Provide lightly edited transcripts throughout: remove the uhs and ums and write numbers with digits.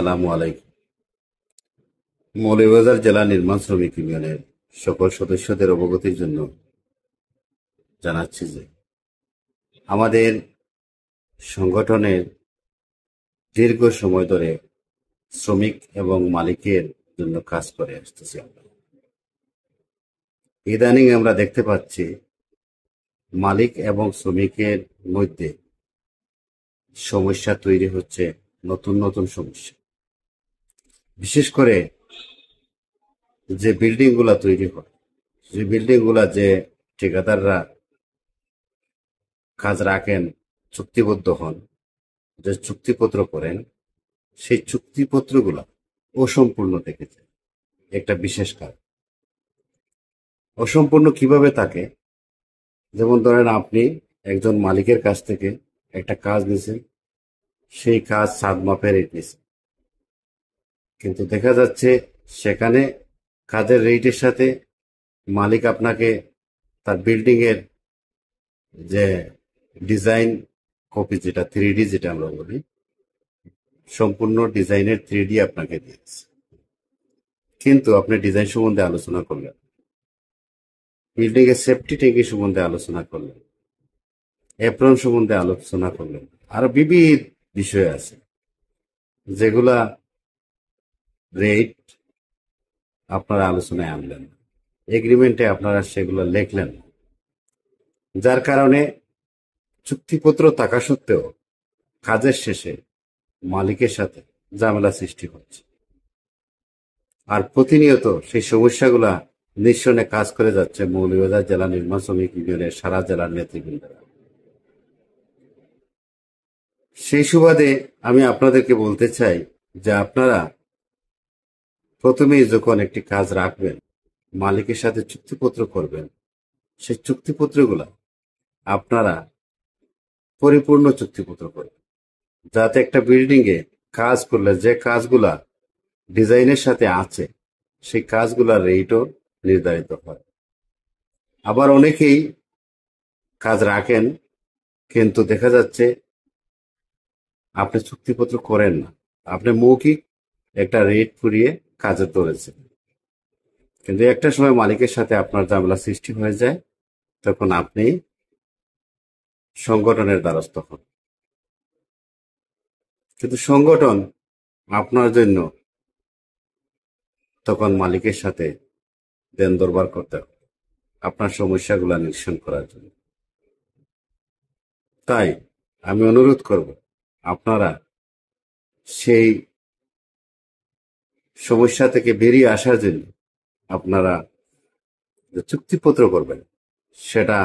আসসালামু আলাইকুম। মৌলভীবাজার জেলা নির্মাণ শ্রমিক ইউনিয়নের সকল সদস্যদের অবগতির জন্য জানাচ্ছি যে আমাদের সংগঠনের দীর্ঘ সময় ধরে শ্রমিক এবং মালিকের জন্য কাজ করে আসতেছি আমরা। ইদানিং আমরা দেখতে পাচ্ছি মালিক এবং শ্রমিকের মধ্যে সমস্যা তৈরি হচ্ছে, নতুন নতুন সমস্যা। বিশেষ করে যে বিল্ডিং গুলা তৈরি হয়, যে বিল্ডিং গুলা যে ঠিকাদাররা কাজ রাখেন, চুক্তিবদ্ধ হন, যে চুক্তিপত্র করেন, সেই চুক্তিপত্রগুলা অসম্পূর্ণ থেকেছে। একটা বিশেষ কাজ অসম্পূর্ণ কিভাবে থাকে? যেমন ধরেন, আপনি একজন মালিকের কাছ থেকে একটা কাজ নিয়েছেন, সেই কাজ 7 মাপের রেট নিয়েছেন, কিন্তু দেখা যাচ্ছে সেখানে কাজের রেটের সাথে মালিক আপনাকে তার বিল্ডিং এর যে ডিজাইন কপি, যেটা 3D যেটা আমরা বলি, সম্পূর্ণ ডিজাইনের 3D আপনাকে দিয়েছে, কিন্তু আপনি ডিজাইন সম্বন্ধে আলোচনা করলেন, বিল্ডিং এর সেফটি ট্যাঙ্কি সম্বন্ধে আলোচনা করলেন, অ্যাপ্রন সম্বন্ধে আলোচনা করলেন, আরো বিবিধ বিষয় আছে যেগুলা রেট আপনারা আলোচনায় আনলেন, এগ্রিমেন্টে আপনারা সেগুলো লিখলেন, যার কারণে চুক্তিপত্র থাকা সত্ত্বেও কাজের শেষে মালিকের সাথে ঝামেলা সৃষ্টি হচ্ছে। আর প্রতিনিয়ত সেই সমস্যাগুলা নিঃসনে কাজ করে যাচ্ছে মৌলভীবাজার জেলা নির্মাণ শ্রমিক ইউনিয়নের সারা জেলার নেতৃবৃন্দরা। সেই সুবাদে আমি আপনাদেরকে বলতে চাই যে আপনারা প্রথমেই যখন একটি কাজ রাখবেন, মালিকের সাথে চুক্তিপত্র করবেন, সেই চুক্তিপত্রগুলা আপনারা পরিপূর্ণ চুক্তিপত্র করবেন, যাতে একটা বিল্ডিং এ কাজ করলে যে কাজগুলা ডিজাইনের সাথে আছে সেই কাজগুলার রেটও নির্ধারিত হয়। আবার অনেকেই কাজ রাখেন, কিন্তু দেখা যাচ্ছে আপনি চুক্তিপত্র করেন না, আপনি মৌখিক একটা রেট ফুরিয়ে কাজে ধরেছেন, কিন্তু একটা সময় মালিকের সাথে আপনার ঝামেলা সৃষ্টি হয়ে যায়, তখন আপনি সংগঠনের দ্বারস্থ হন। কিন্তু সংগঠন আপনার জন্য তখন মালিকের সাথে দেন দরবার করতে হবে আপনার সমস্যাগুলা নিরসন করার জন্য। তাই আমি অনুরোধ করব, আপনারা সেই সমস্যা থেকে বেরিয়ে আসার জন্য আপনারা যে চুক্তিপত্র করবেন, সেটা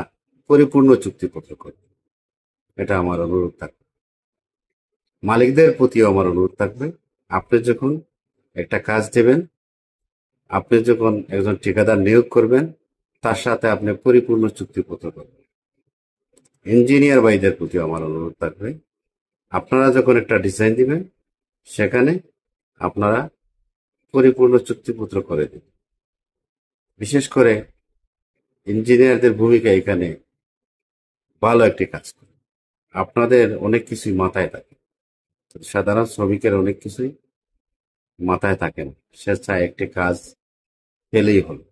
পরিপূর্ণ চুক্তিপত্র করবেন, এটা আমার অনুরোধ থাকবে। মালিকদের প্রতিও আমার অনুরোধ থাকবে, আপনি যখন একটা কাজ দেবেন, আপনি যখন একজন ঠিকাদার নিয়োগ করবেন, তার সাথে আপনি পরিপূর্ণ চুক্তিপত্র করবেন। ইঞ্জিনিয়ার ভাইদের প্রতি আমার অনুরোধ থাকবে, আপনারা যখন একটা ডিজাইন দিবেন, সেখানে আপনারা পরিপূর্ণ চুক্তিপত্র করে দিন। বিশেষ করে ইঞ্জিনিয়ারদের ভূমিকা এখানে ভালো একটি কাজ করে। আপনাদের অনেক কিছুই মাথায় থাকে, সাধারণ শ্রমিকের অনেক কিছুই মাথায় থাকে না, সে চায় একটি কাজ পেলেই হলো।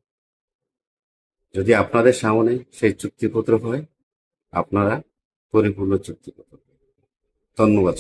যদি আপনাদের সামনে সেই চুক্তিপত্র হয়, আপনারা পরিপূর্ণ চুক্তিপত্র। ধন্যবাদ।